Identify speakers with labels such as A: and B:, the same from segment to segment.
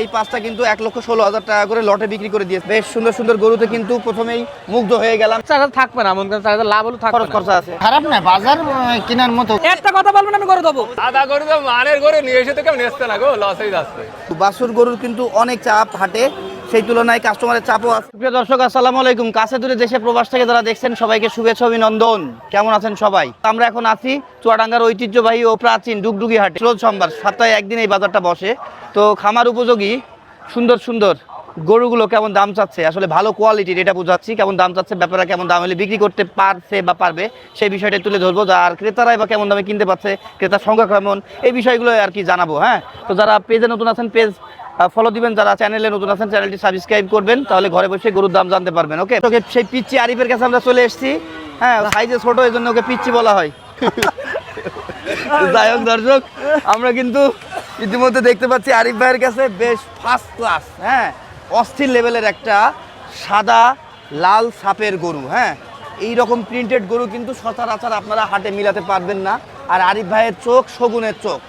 A: এই পাঁচটা কিন্তু 1,16,000 টাকা করে লটে বিক্রি করে দিয়েছে। বেশ সুন্দর সুন্দর গরুতে কিন্তু প্রথমেই মুগ্ধ হয়ে গেলাম।
B: থাকবে না মন করে লাভ হলো থাকবে
A: খরচ খরচা আছে, খারাপ না, বাজার কেনার মতো।
B: একটা কথা বলবেন আমি করে দেবো।
C: আদা গরু তো মানের গরু নিয়ে এসে তো কেউ নেচতে না গো, লস হয়ে যাচ্ছে।
A: বাছুর গরুর কিন্তু অনেক চাপ হাটে, সেই তুলনায় কাস্টমারের চাপও আছে। প্রিয় দর্শক, আসসালামু আলাইকুম। কাছে দূরে দেশে প্রবাস থেকে যারা দেখছেন সবাইকে শুভেচ্ছা অভিনন্দন। কেমন আছেন সবাই? আমরা এখন আছি চুয়াডাঙ্গার ঐতিহ্যবাহী ও প্রাচীন ডুগডুগি হাটে। রোজ সোমবার সপ্তাহে একদিন এই বাজারটা বসে। তো খামার উপযোগী সুন্দর সুন্দর গরুগুলো কেমন দাম চাচ্ছে, আসলে ভালো কোয়ালিটির এটা বোঝাচ্ছি, কেমন দাম চাচ্ছে, ব্যাপারটা কেমন দাম হলে বিক্রি করতে পারছে বা পারবে সেই বিষয়টা তুলে ধরবো। আর ক্রেতারাই বা কেমন দামে কিনতে পারছে, ক্রেতার সংখ্যা কেমন, এই বিষয়গুলো আর কি জানাবো। হ্যাঁ, তো যারা পেজে নতুন আছেন পেজ ফলো দিবেন, যারা চ্যানেলে নতুন আছেন চ্যানেলটি সাবস্ক্রাইব করবেন, তাহলে ঘরে বসে গরুর দাম জানতে পারবেন। ওকে, তোকে সেই পিচ্চি আরিফের কাছে আমরা চলে এসেছি। হ্যাঁ, সাইজে ছোট, এই জন্য ওকে পিচ্চি বলা হয়। যাই হোক দর্শক, আমরা কিন্তু ইতিমধ্যে দেখতে পাচ্ছি আরিফ ভাইয়ের কাছে বেশ ফার্স্ট ক্লাস, হ্যাঁ, অস্থির লেভেলের একটা সাদা লাল সাপের গরু। হ্যাঁ, এই রকম প্রিন্টেড গরু কিন্তু সচরাচর আপনারা হাটে মিলাতে পারবেন না। আর আরিফ ভাইয়ের চোখ শগুনের চোখ,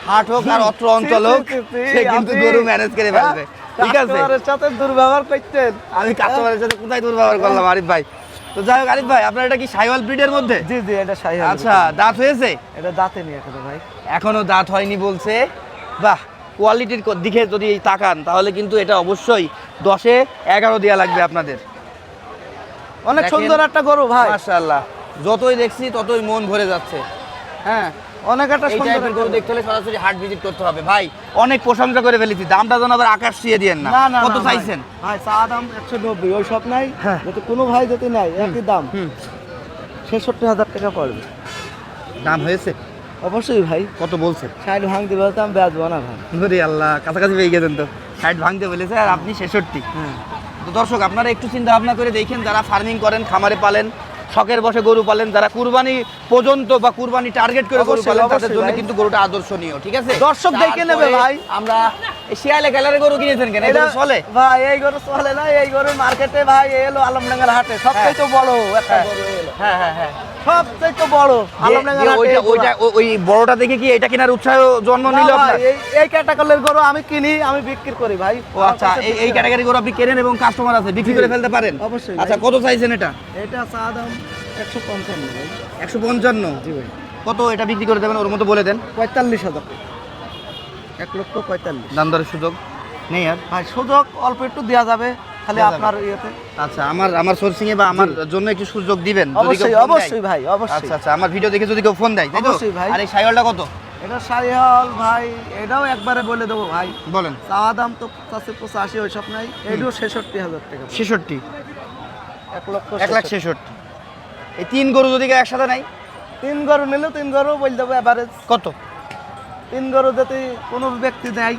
A: হাট হোক আর অত্র অঞ্চল হোক, সে কিন্তু গরু ম্যানেজ করে ফেলবে। ঠিক আছে,
B: সাথে দুর্ব্যবহার করতেন,
A: আমি কাস্টমারের সাথে কোথায় দুর্ব্যবহার করলাম আরিফ ভাই? তো যাই হোক আরিফ ভাই, আপনার এটা কি সাইওয়াল ব্রিডের মধ্যে?
B: জি জি, এটা শাহিওয়াল।
A: আচ্ছা, দাঁত হয়েছে?
B: এটা দাঁতে নি এখনো ভাই,
A: এখনো দাঁত হয়নি বলছে। বাহ, কোয়ালিটির দিকে যদি তাকান তাহলে কিন্তু এটা অবশ্যই 10-এ 11 দেওয়া লাগবে আপনাদের।
B: অনেক
A: দেখেন,
B: সুন্দর একটা গরু ভাই,
A: মাশাআল্লাহ। যতই দেখছি ততই মন ভরে যাচ্ছে। হ্যাঁ,
B: অনেক একটা
A: এই
B: সুন্দর
A: টাইপের গরু দেখতে হলে সরাসরি হাট ভিজিট করতে হবে। ভাই অনেক প্রশংসা করে ফেলেছি, দামটা যেন আবার আকাশ ছুঁয়ে দিয়েন না।
B: না না,
A: কত চাইছেন?
B: ভাই চা দাম 190, ওই সব নাই।
A: হ্যাঁ।
B: যদি কোনো ভাই যদি নাই একই দাম 66,000 টাকা পড়বে।
A: দাম হয়েছে?
B: অবশ্যই ভাই,
A: কত বলছে?
B: 60 ভাঙতে বলতাম, বেচবো না ভাই।
A: ওরে আল্লাহ, কাছাকাছি পেয়ে গেছেন তো। 60 ভাঙতে বলেছে আর আপনি 66।
B: হ্যাঁ,
A: তো দর্শক, আপনারা একটু চিন্তা ভাবনা করে দেখেন, যারা ফার্মিং করেন, খামারে পালেন, শখের বসে গরু পালেন, যারা কুরবানি পর্যন্ত বা কুরবানি টার্গেট করে গরু
B: অবশ্যই,
A: পালেন, তাদের
B: অবশ্যই
A: জন্য
B: ভাই।
A: কিন্তু গরুটা আদর্শনীয়। ঠিক আছে,
B: দর্শক দেখে নেবে
A: তারপরে
B: ভাই।
A: আমরা এই শিয়ালে কালারের গরু কিনেছেন কেন? এটা চলে
B: ভাই, এই গরু চলে না, এই গরু মার্কেটে ভাই এলো আলমডাঙ্গার হাটে সবচেয়ে তো বড় একটা গরু এলো।
A: হ্যাঁ হ্যাঁ হ্যাঁ,
B: সবচেয়ে তো বড় আলমডাঙ্গার হাটে।
A: ওই বড়টা দেখে কি এটা কেনার উৎসাহ জন্ম নিল আপনার?
B: এই ক্যাটাগরির গরু আমি কিনি, আমি বিক্রি করি ভাই।
A: ও আচ্ছা, এই ক্যাটাগরি গরু আপনি কেনেন এবং কাস্টমার আছে, বিক্রি করে ফেলতে পারেন?
B: অবশ্যই
A: আচ্ছা,
B: ভাই।
A: কত চাইছেন এটা?
B: এটা চা দাম 155 ভাই।
A: 155?
B: জি ভাই,
A: কত এটা বিক্রি করে দেবেন ওর মতো বলে দেন।
B: 45,000, 1,45,000।
A: দাম দরের সুযোগ নেই আর?
B: ভাই সুযোগ অল্প একটু দেওয়া যাবে, খালি
A: দেয়া যাবে।
B: আপনার ইয়েতে।
A: আচ্ছা, আমার সোর্সিং এ বা আমার জন্য একটু সুযোগ দিবেন যদি কেউ
B: অবশ্যই
A: ফোন দেয়?
B: অবশ্যই ভাই, অবশ্যই।
A: আচ্ছা আচ্ছা, আমার ভিডিও দেখে যদি কেউ ফোন দেয়, তাই তো?
B: অবশ্যই ভাই।
A: আর এই সাইওয়ালটা কত
B: এটা শাহিওয়াল ভাই, এটাও একবারে বলে দেবো ভাই।
A: বলেন?
B: চাওয়া দাম তো 85 ওই সব নাই, এটাও 66,000 টাকা।
A: 66?
B: 1,66,000।
A: 1,66,000। এই তিন গরু যদি কেউ একসাথে নাই?
B: 3 গরু নিলে 3 গরু বলে দেবো এভারেজ।
A: কত?
B: 3 গরু যদি কোনো ব্যক্তি দেয়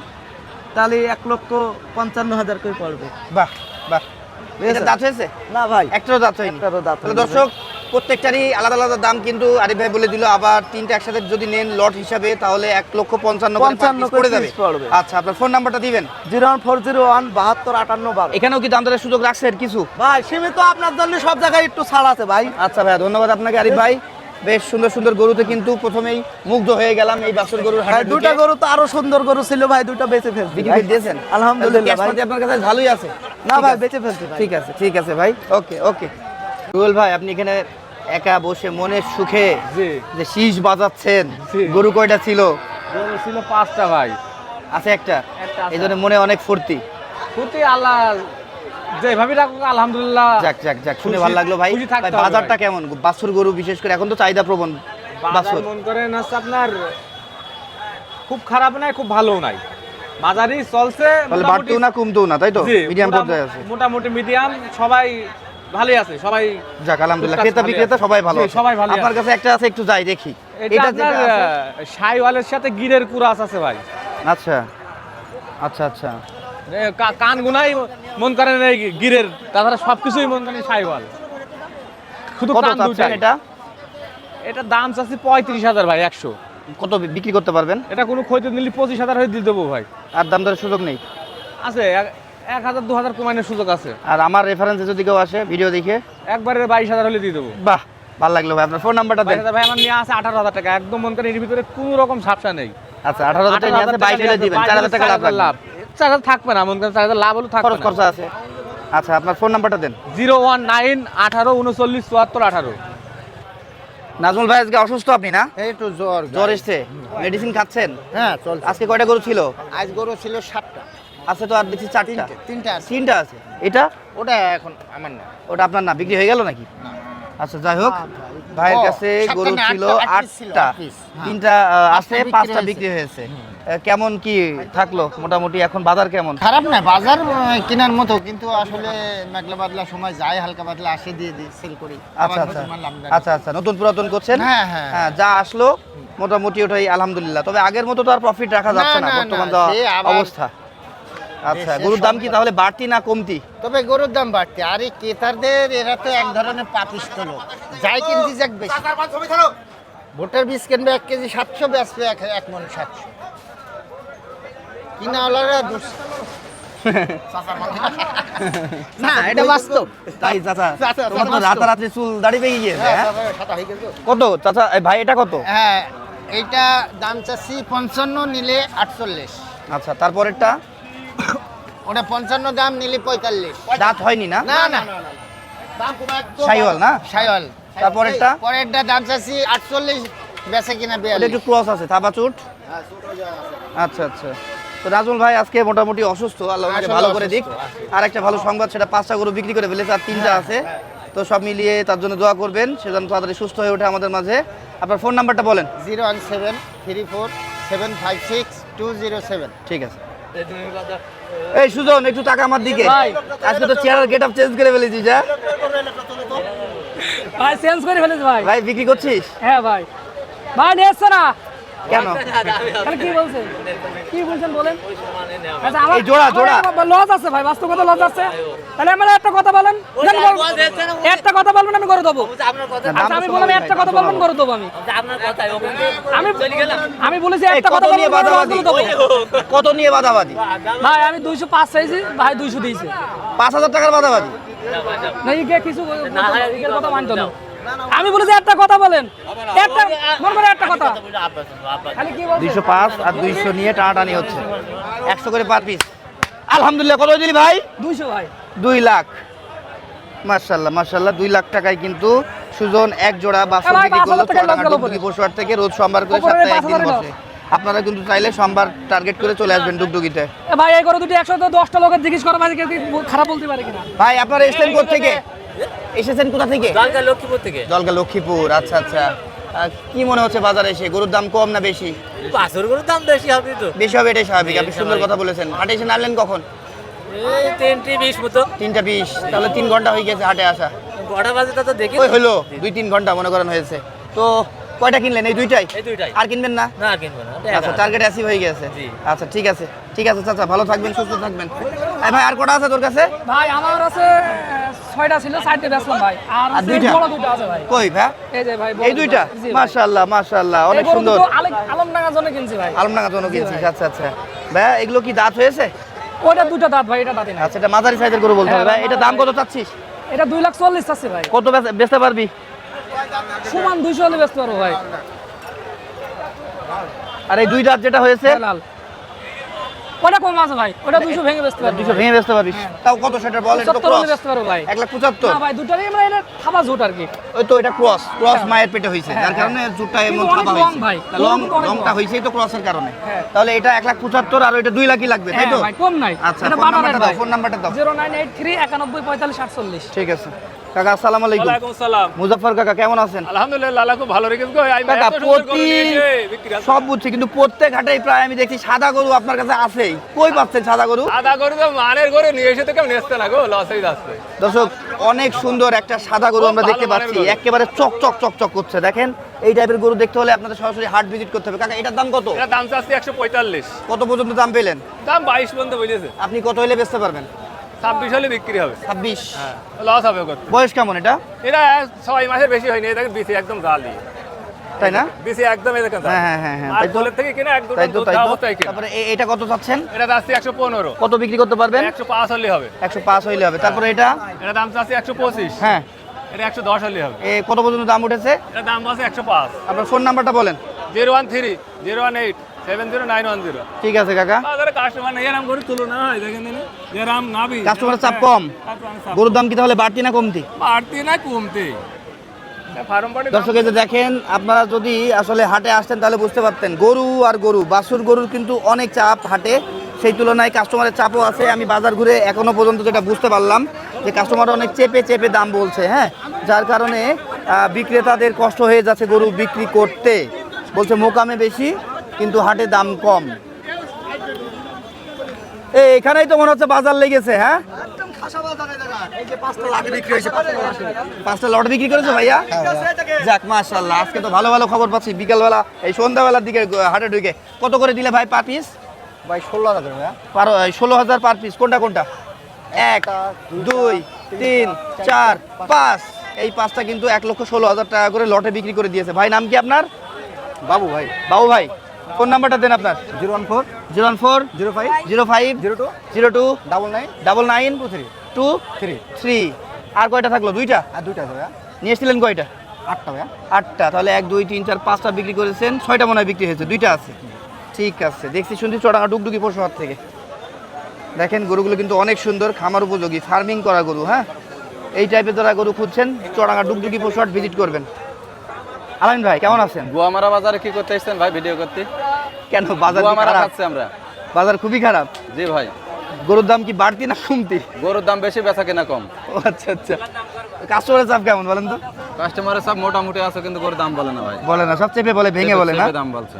B: তাহলে 1,55,000 করে পড়বে।
A: বাহ বাহ, এটা দাঁত হয়েছে?
B: না ভাই,
A: একটারও দাঁত হয়নি?
B: একটারও দাঁত
A: তাহলে
B: হয়নি।
A: দর্শক, প্রত্যেকটারই আলাদা আলাদা দাম কিন্তু আরিফ ভাই বলে দিল। আবার তিনটা একসাথে যদি নেন লট হিসাবে তাহলে 1,55,000 পড়ে যাবে।
B: পড়বে।
A: আচ্ছা, আপনার ফোন নাম্বারটা দিবেন?
B: 01401 72 58 12।
A: এখানেও কি দাম দরের সুযোগ রাখছেন কিছু?
B: ভাই সীমিত আপনার জন্য, সব জায়গায় একটু ছাড় আছে ভাই।
A: আচ্ছা ভাই, ধন্যবাদ আপনাকে আরিফ ভাই। বেশ সুন্দর সুন্দর গরুতে কিন্তু প্রথমেই মুগ্ধ হয়ে গেলাম। এই বাছুর গরুর
B: ভাই
A: হাটে
B: দুটা গরু তো আরো সুন্দর গরু ছিল ভাই, দুটা বেচে ফেলছি।
A: বিক্রি
B: ভাই।
A: করে দিয়েছেন?
B: আলহামদুলিল্লাহ
A: ক্যাশ
B: ভাই।
A: পাতি আপনার কাছে ভালোই আছে?
B: না
A: ঠিক
B: ভাই,
A: আছে,
B: বেচে ফেলছি ভাই।
A: ঠিক আছে ঠিক আছে ভাই। ওকে ওকে, রুবেল ভাই, আপনি এখানে একা বসে মনের সুখে
C: জি,
A: যে শীষ বাজাচ্ছেন,
C: জি।
A: গরু কয়টা ছিল?
C: গরু ছিল 5টা ভাই।
A: আছে একটা,
C: একটা আছে।
A: এই জন্য মনে অনেক ফুর্তি।
C: প্রতি আল্লাহ যেভাবে রাখুক আলহামদুলিল্লাহ।
A: যাক যাক যাক, শুনে
C: খুশি-
A: ভালো লাগলো ভাই।
C: খুশি থাকতে
A: ভাই,
C: হবে
A: বাজারটা
C: ভাই।
A: কেমন? বাছুর গরু বিশেষ করে এখন তো চাহিদা প্রবণ
C: বাজার
A: বাছুর।
C: মন করেন হচ্ছে আপনার খুব খারাপ নাই, খুব ভালো নাই, মাঝারি চলছে।
A: তাহলে
C: মোটামুটি-
A: বাড়তেও না কমতেও না, তাই তো?
C: জি,
A: মিডিয়াম পর্যায়ে আছে।
C: মোটামুটি মিডিয়াম, সবাই ভালোই আছে, সবাই।
A: যাক আলহামদুলিল্লাহ,
C: টুকটাক
A: ক্রেতা
C: ভালোই
A: বিক্রেতা
C: আছে।
A: সবাই ভালো
C: জি,
A: আছে।
C: সবাই ভালো
A: আপনার
C: আছে।
A: কাছে একটা আছে, একটু যাই দেখি।
C: এটা
A: যেটা
C: আপনার
A: আছে-
C: শাইওয়ালের সাথে গিরের কুরাস আছে ভাই।
A: আচ্ছা আচ্ছা আচ্ছা,
C: কান গুনাই মন করেন এই গিরের, তাছাড়া সবকিছুই মন করেন শাইওয়াল, শুধু
A: কত
C: কান
A: চাচ্ছেন
C: দুটাই।
A: এটা?
C: এটা দাম চাচ্ছি 35,000 ভাই, 100।
A: কত বিক্রি করতে পারবেন?
C: এটা কোনো ক্ষতি নিলে 25,000 হয়ে দিয়ে দেবো ভাই।
A: আর দাম দরের সুযোগ নেই?
C: আছে 1,000 2,000 কমানোর সুযোগ আছে।
A: আর আমার রেফারেন্সে যদি কেউ আসে ভিডিও দেখে?
C: একবারে 22,000 হলে দিয়ে দেবো।
A: বাহ, ভালো লাগলো ভাই। আপনার ফোন নাম্বারটা দেন।
C: 22,000 ভাই, আমার নিয়ে আছে 18,000 টাকা, একদম মন করেন এর ভিতরে কোনো রকম ঝাপসা নেই।
A: আচ্ছা, 18,000 টাকা নিয়ে আসে, 22 হলে দিবেন, 4,000 টাকা লাভ
C: লাভ। খরচা থাকবে না, মন করেন 4,000 লাভ হলো থাকবে
A: খরচ খরচা আছে। আচ্ছা, আপনার ফোন নাম্বারটা দেন।
C: 019 18 39 74 18।
A: নাজমুল ভাই আজকে অসুস্থ আপনি না?
B: এই তো জ্বর
A: জ্বর এসছে, মেডিসিন খাচ্ছেন?
B: হ্যাঁ চলছে।
A: আজকে কয়টা গরু ছিল?
B: আজ গরু ছিল 7টা।
A: আছে তো আর দেখছি 4টা।
B: তিনটা আছে।
A: 3টা আছে। এটা
B: ওটা এখন আমার না।
A: ওটা আপনার না, বিক্রি হয়ে গেল নাকি? আচ্ছা যাই হোক, ভাইয়ের
B: ও,
A: কাছে
B: 7টা
A: গরু
B: না,
A: ছিল
B: 8টা ছিল,
A: 8টা,
B: 8 piece।
A: 3টা আছে,
B: 5টা
A: 5টা
B: বিক্রি
A: বিক্রি হয়েছে। কেমন কি থাকলো মোটামুটি, এখন বাজার কেমন?
B: খারাপ না, বাজার কেনার মতো, কিন্তু আসলে মেঘলা বাদলা সময় যায়, হালকা বাদলা আসে দিয়ে দিই, সেল করি।
A: আচ্ছা আচ্ছা আচ্ছা আচ্ছা, নতুন পুরাতন করছেন?
B: হ্যাঁ, হ্যাঁ।
A: হ্যাঁ, যা আসলো মোটামুটি ওটাই আলহামদুলিল্লাহ। তবে আগের মতো তো আর প্রফিট রাখা যাচ্ছে না
B: না, না,
A: বর্তমান
B: না,
A: যা
B: সে আবার-
A: অবস্থা। আচ্ছা,
B: সে
A: গরুর দাম কি
B: সব-
A: তাহলে বাড়তি না কমতি?
B: তবে গরুর দাম বাড়তে, আর এই ক্রেতাদের এরা তো এক ধরনের পাপিষ্ট লোক, যাই কিনতে যাক বেশি। ভোটের বীজ কিনবে 1 কেজি 700, বেচবে 1 মন 700। কিনা হলারা না, এটা বাস্তব।
A: তাই চাচা,
B: চাচা,
A: তোমার তো
B: চাচা,
A: রাতারাতি চুল দাড়ি পেয়ে গিয়েছে।
B: হ্যাঁ,
A: হ্যাঁ?
B: সাদা হয়ে গেছে।
A: কত চাচা, এই ভাই এটা কত?
B: হ্যাঁ, এইটা দাম চাচ্ছি 55, নিলে 48।
A: আচ্ছা, তারপরেরটা
B: ওটা 55 দাম, নিলে 45।
A: দাঁত হয়নি না?
B: না না,
A: শাহিওয়াল না?
B: সাইওয়াল।
A: তারপরেরটা?
B: পরেরটা দাম চাচ্ছি 48, বেচে কিনা
A: এটা
B: 42।
A: একটু ক্রস আছে, থাবা চুট। আচ্ছা আচ্ছা, তো নাজমুল ভাই আজকে মোটামুটি অসুস্থ, আল্লাহ ওনাকে
B: আসলে
A: ভালো করে দিক।
B: অসুস্থ।
A: আর একটা ভালো সংবাদ, সেটা 5টা গরু বিক্রি করে ফেলেছে, আর 3টা আছে। তো সব মিলিয়ে তার জন্য দোয়া করবেন, সে যেন তাড়াতাড়ি সুস্থ হয়ে ওঠে আমাদের মাঝে। আপনার ফোন নাম্বারটা বলেন।
B: 0173476 207।
A: ঠিক আছে। এই সুজন, একটু টাকা আমার দিকে। আজকে তো চেহারার গেট আপ চেঞ্জ করে ফেলেছিস। হ্যাঁ
D: ভাই চেঞ্জ করে ফেলেছে ভাই।
A: ভাই, বিক্রি করছিস
D: হ্যাঁ ভাই, ভাই নিয়ে এসছে না।
A: কেন?
D: তাহলে কি বলছেন, কি বলছেন বলেন। আচ্ছা, আমার
A: এই জোড়া, জোড়া।
D: লজ আছে ভাই, বাস্তব কথা লজ আছে। তাহলে আমার একটা কথা বলেন, একটা কথা বলবেন, আমি করে দেবো। আচ্ছা, আমি বললাম একটা কথা বলবেন, করে দেবো আমি। আমি বলেছি
A: এই
D: একটা
A: কত
D: কথা
A: নিয়ে
D: বলবেন,
A: বাদাবাদি?
D: করে দেবো।
A: কত নিয়ে বাদাবাদি?
D: ভাই আমি 205 চাইছি, ভাই 200 দিয়েছে।
A: 5,000 টাকার বাদাবাদি?
D: না ইগে কিছু ইগের কথা মানতো না। আমি বলেছি একটা কথা বলেন, একটা মন করে একটা কথা। খালি কি বলছেন?
A: 205 আর 200 নিয়ে টানাটানি হচ্ছে, 100 করে পার পিস। আলহামদুলিল্লাহ, কত দিলি ভাই?
D: 200 ভাই।
A: 2 লাখ। মাশাআল্লাহ মাশাআল্লাহ, 2 লাখ টাকায় কিন্তু সুজন এক জোড়া বাছুর
D: ভাই,
A: বিক্রি করলো
D: 5,000 টাকায়
A: চুয়াডাঙ্গা
D: লস গেল
A: ডুগডুগি পশুহাট থেকে। রোজ সোমবার করে
D: উপরে
A: সপ্তাহে একদিন
D: 5,000
A: বসে। আপনারা কিন্তু চাইলে সোমবার টার্গেট করে চলে আসবেন ডুগডুগিতে।
D: এ ভাই এই করে দুটি 110টা লোকের জিজ্ঞেস করো ভাই, কেউ কি খারাপ বলতে পারে কিনা।
A: ভাই আপনারা এসেছেন কোথা থেকে? এসেছেন কোথা থেকে?
E: জলগা লক্ষ্মীপুর থেকে।
A: জলগা লক্ষ্মীপুর। আচ্ছা আচ্ছা, কি মনে হচ্ছে বাজারে এসে গরুর দাম কম না বেশি?
E: বাছুর গরুর দাম বেশি হবে তো।
A: বেশি হবে, এটাই স্বাভাবিক। আপনি সুন্দর কথা বলেছেন। হাটে এসে নামলেন কখন?
E: এই 3:20 মতো।
A: 3টা 20, তাহলে 3 ঘন্টা হয়ে গেছে হাটে আসা।
E: কটা বাজে তা তো দেখি।
A: ওই হলো 2-3 ঘন্টা মনে করেন হয়েছে। তো কয়টা কিনলেন? এই দুইটাই?
E: এই দুইটাই।
A: আর কিনবেন না?
E: না কিনবো না।
A: আচ্ছা, টার্গেট অ্যাচিভ হয়ে গেছে।
E: জি।
A: আচ্ছা ঠিক আছে, ঠিক আছে চাচা, ভালো থাকবেন, সুস্থ থাকবেন। এই ভাই, আর কটা আছে তোর কাছে?
D: ভাই আমার আছে 6টা ছিল, 6টা বেচলাম ভাই। আর
A: আর
D: আছে
A: দুইটা?
D: বড় দুটো আছে ভাই।
A: কই ভাই?
D: এই যে ভাই বড়
A: এই দুইটা?
D: জি ভাই।
A: মাশাআল্লাহ মাশাআল্লাহ, অনেক
D: এই গরু
A: সুন্দর।
D: দুটো আলমডাঙ্গার জন্য কিনছি ভাই।
A: আলমডাঙ্গা জন্য কিনছিস?
D: ভাই।
A: আচ্ছা আচ্ছা ভাই, এগুলো কি দাঁত হয়েছে?
D: ওইটা দুটো দাঁত ভাই, এটা দাঁতই না।
A: আচ্ছা, এটা মাঝারি সাইজের গরু বলতে হবে
D: হ্যাঁ,
A: ভাই। এটা দাম কত চাচ্ছিস?
D: এটা 2,40,000 আছে ভাই।
A: কত বেচতে পারবি?
D: সমান 200 হলে বেচতে পারবো ভাই।
A: আর এই দুই দাঁত যেটা হয়েছে?
D: লাল ওটা কম আছে ভাই, ওটা 200 ভেঙে বেচতে পারবো।
A: 200 ভেঙে বেচতে পারবি? তাও কত সেটা বল। এটা তো
D: 75 হলে
A: ক্রস।
D: বেচতে পারবো ভাই।
A: 1,75,000।
D: না ভাই, দুটারই আমরা এটা খাবা ঝুট আর কি।
A: ওই তো এটা ক্রস মায়ের পেটে হয়েছে,
D: হ্যাঁ,
A: যার কারণে জুটটা এমন
D: কিন্তু অনেক
A: খাওয়া
D: লং
A: হয়েছে।
D: ভাই,
A: লং,
D: কিন্তু অনেক
A: লংটা
D: লং।
A: হয়েছেই তো ক্রসের কারণে।
D: হ্যাঁ।
A: তাহলে এটা 1,75,000 আর ওইটা 2 লাখই লাগবে, তাই
D: হ্যাঁ
A: তো?
D: ভাই, কম নাই।
A: আচ্ছা,
D: এটা
A: ফোন
D: বাটারের
A: নাম্বারটা দাও,
D: ভাই।
A: ফোন নাম্বারটা দাও।
D: 0983 91 45 48।
A: ঠিক আছে কাকা, আসসালামু আলাইকুম।
C: ওয়ালাইকুম সালাম।
A: মুজাফফর কাকা, কেমন আছেন?
C: আলহামদুলিল্লাহ, আল্লাহ খুব ভালো রেখেছে গো।
A: কাকা, সব বুঝছি, কিন্তু প্রত্যেক হাটেই প্রায় আমি দেখছি সাদা গরু আপনার কাছে আছেই। কই পাচ্ছেন সাদা গরু?
C: আদা গরু তো মানের গরু নিয়ে এসে তো কেউ নেচতে না গো, লসেই যাচ্ছে।
A: দর্শক, অনেক সুন্দর একটা সাদা গরু আমরা
C: খুব
A: দেখতে
C: ভালো মানের
A: পাচ্ছি,
C: গরু।
A: একেবারে চকচক চকচক করছে। দেখেন, এই টাইপের গরু দেখতে হলে আপনাদের সরাসরি হাট ভিজিট করতে হবে। কাকা, এটার দাম কত?
C: এটা দাম চাচ্ছি 145।
A: কত পর্যন্ত দাম পেলেন?
C: দাম 22 পর্যন্ত বুঝেছে।
A: আপনি কত হলে বেচতে পারবেন?
C: 26 হলে বিক্রি হবে।
A: 26।
C: হ্যাঁ, লস হবে কত।
A: বয়স কেমন এটা?
C: এটা 6 মাসের বেশি হয়নি, দেখেন বিসি একদম জালি।
A: তাই না?
C: বিসি একদম এই দেখেন।
A: হ্যাঁ, হ্যাঁ, হ্যাঁ, হ্যাঁ,
C: আর
A: তাই তো।
C: দোলের থেকে কিনা একদম
A: তাই তো,
C: দুধ
A: তাই
C: খাওয়া
A: তো।
C: অবস্থায় কিনা।
A: তারপরে এটা কত চাচ্ছেন?
C: এটা চাচ্ছি 115।
A: কত বিক্রি করতে পারবেন?
C: 105 হলে হবে।
A: 105 হইলে হবে। তারপরে এটা?
C: এটা দাম চাচ্ছি 125।
A: হ্যাঁ,
C: এটা 110 হলে হবে।
A: কত পর্যন্ত দাম উঠেছে?
C: এটা দাম আছে 105।
A: আপনার ফোন নাম্বারটা বলেন।
C: 013 018 709110।
A: ঠিক আছে কাকা,
C: বাজারে কাস্টমার নেই, এরকম করে তুলনা হয়, দেখেন দিনে এরকম নাবি
A: কাস্টমারের চাপ কম। গরুর দাম কি তাহলে বাড়তি না কমতি?
C: বাড়তি না কমতে ফার্ম পাড়ি
A: দর্শক এই যে দেখেন, আপনারা যদি আসলে হাটে আসতেন তাহলে বুঝতে পারতেন গরু আর গরু, বাছুর গরুর কিন্তু অনেক চাপ হাটে, সেই তুলনায় কাস্টমারের চাপও আছে। আমি বাজার ঘুরে এখনো পর্যন্ত যেটা বুঝতে পারলাম যে কাস্টমার অনেক চেপে চেপে দাম বলছে, হ্যাঁ, যার কারণে বিক্রেতাদের কষ্ট হয়ে যাচ্ছে গরু বিক্রি করতে। বলছে মোকামে বেশি কিন্তু হাটে দাম কম। এখানেই তো মনে হচ্ছে বাজার লেগেছে, হ্যাঁ? পাঁচটা লট বিক্রি করেছো ভাইয়া? যাক মাশাআল্লাহ, আজকে তো ভালো ভালো খবর পাচ্ছি বিকালবেলা, এই সন্ধ্যাবেলার দিকে হাটে ঢুকে। কত করে দিলে ভাই পার পিস?
B: ভাই 16,000 ভাইয়া।
A: 16,000 পার পিস। কোনটা কোনটা? 1 2 3 4 5, এই পাঁচটা কিন্তু 1,16,000 টাকা করে লটে বিক্রি করে দিয়েছে। ভাই নাম কি আপনার?
B: বাবু ভাই।
A: বাবু ভাই, ফোন নাম্বারটা দেন আপনার।
B: 014
A: 014
B: 05
A: 05
B: 02
A: 02
B: 99
A: 99
B: 23
A: 23। আর কয়টা থাকলো? দুইটা।
B: আর দুইটা আছে ভাইয়া।
A: নিয়ে এসেছিলেন কয়টা?
B: 8টা ভাইয়া।
A: 8টা। তাহলে 1 2 3 4 5টা বিক্রি করেছেন, 6টা মনে হয় বিক্রি হয়েছে, দুইটা আছে। ঠিক আছে, দেখছি শুনছি চুয়াডাঙ্গা ডুগডুগি পশু হাট থেকে। দেখেন গরুগুলো কিন্তু অনেক সুন্দর, খামার উপযোগী, ফার্মিং করা গরু, হ্যাঁ। এই টাইপের যারা গরু খুঁজছেন চুয়াডাঙ্গা ডুগডুগি পশু হাট ভিজিট করবেন। আলামিন ভাই কেমন আছেন?
F: গুয়ামারা বাজারে কি করতে এসেছেন ভাই? ভিডিও করতে?
A: কেন বাজার কি
F: গুয়ামারা
A: খারাপ?
F: খাচ্ছি আমরা।
A: বাজার খুবই খারাপ।
F: জি ভাই,
A: গরুর দাম কি বাড়তি না কমতি?
F: গরুর দাম বেশি, বেচা কেনা কম।
A: ও আচ্ছা আচ্ছা। কাস্টমারের চাপ কেমন বলেন তো?
F: কাস্টমারের সব মোটামুটি আছে, কিন্তু গরুর দাম বলে না ভাই।
A: বলে না, সব চেপে বলে, ভেঙে বলে না।
F: চেপে দাম বলছে।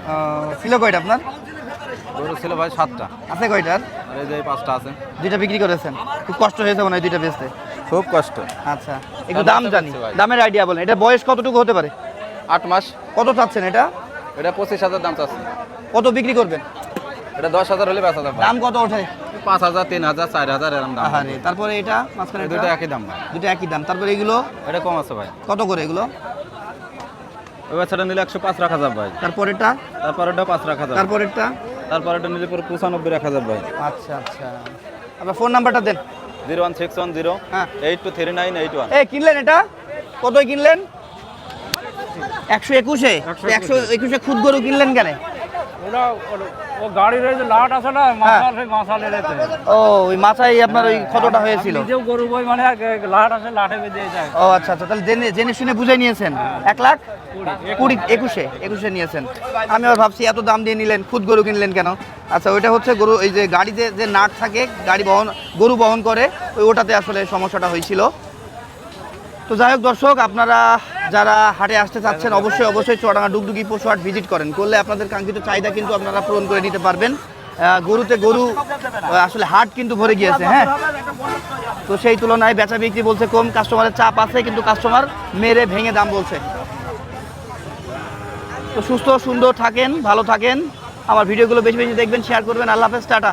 A: ছিল কয়টা আপনার?
F: গরু ছিল ভাই 7টা,
A: আছে কয়টার?
F: আর এই যে 5টা আছে।
A: দুইটা বিক্রি করেছেন, খুব কষ্ট হয়েছে মনে হয় দুইটা বেচতে।
F: খুব কষ্ট।
A: আচ্ছা, একটু
F: দাম
A: দাম
F: তো
A: জানি,
F: বলছি ভাই।
A: দামের আইডিয়া বলেন। এটা বয়স কতটুকু হতে পারে?
F: 8 মাস।
A: কত চাচ্ছেন এটা?
F: এটা 25,000 দাম চাচ্ছে।
A: কত বিক্রি করবেন?
F: এটা 10,000 হলে বেচা যাবে।
A: দাম কত ওঠে?
F: 5,000 3,000 4,000 এরকম দাম।
A: আহারে, তারপরে এটা মাঝখানে
F: এই দুটো একই দাম ভাই।
A: দুটো একই দাম। তারপরে এগুলো
F: এটা কম আছে ভাই।
A: কত করে এগুলো?
F: ওই বাচ্চাটা নিলে 105 রাখা যাবে ভাই।
A: তারপরেরটা?
F: তারপর এটা 5 রাখা যাবে।
A: তারপরেরটা?
F: তারপর এটা নিলে পুরো 95 রাখা যাবে ভাই।
A: আচ্ছা আচ্ছা, আপনার ফোন নাম্বারটা দেন।
F: 01610
A: হ্যাঁ।
F: 823981।
A: কিনলেন এটা? কতই কিনলেন? 121-এ? 121-এ খুদ গরু কিনলেন কেন?
C: ওটা ও গাড়ির এই যে লাট আছে না, মাছাল, সেই মাছালের এতে
A: ও, ওই মাথায় আপনার ওই ক্ষতটা হয়েছিল।
C: নিজেও গরু বই, মানে লাট আছে, লাটে বেঁধে যায়।
A: ও আচ্ছা আচ্ছা, তাহলে জেনে জেনে শুনে বুঝে নিয়েছেন। 1,20,21-এ নিয়েছেন। আমি আবার ভাবছি এত দাম দিয়ে নিলেন, খুদ গরু কিনলেন কেন? আচ্ছা, ওইটা হচ্ছে গরু, এই যে গাড়িতে যে নাট থাকে, গরু বহন করে, ওটাতে আসলে সমস্যাটা হয়েছিল। তো যাই হোক দর্শক, আপনারা যারা হাটে আসতে চাচ্ছেন অবশ্যই চুয়াডাঙ্গা ডুগডুগি পশু হাট ভিজিট করেন, করলে আপনাদের কাঙ্ক্ষিত চাহিদা কিন্তু আপনারা পূরণ করে নিতে পারবেন। গরুতে গরু আসলে হাট কিন্তু ভরে গিয়েছে, হ্যাঁ। তো সেই তুলনায় বেচা বিক্রি বলছে কম, কাস্টমারের চাপ আছে, কিন্তু কাস্টমার মেরে ভেঙে দাম বলছে। তো সুস্থ সুন্দর থাকেন, ভালো থাকেন, আমার ভিডিওগুলো বেশি বেশি দেখবেন, শেয়ার করবেন। আল্লাহ হাফেজ, টাটা।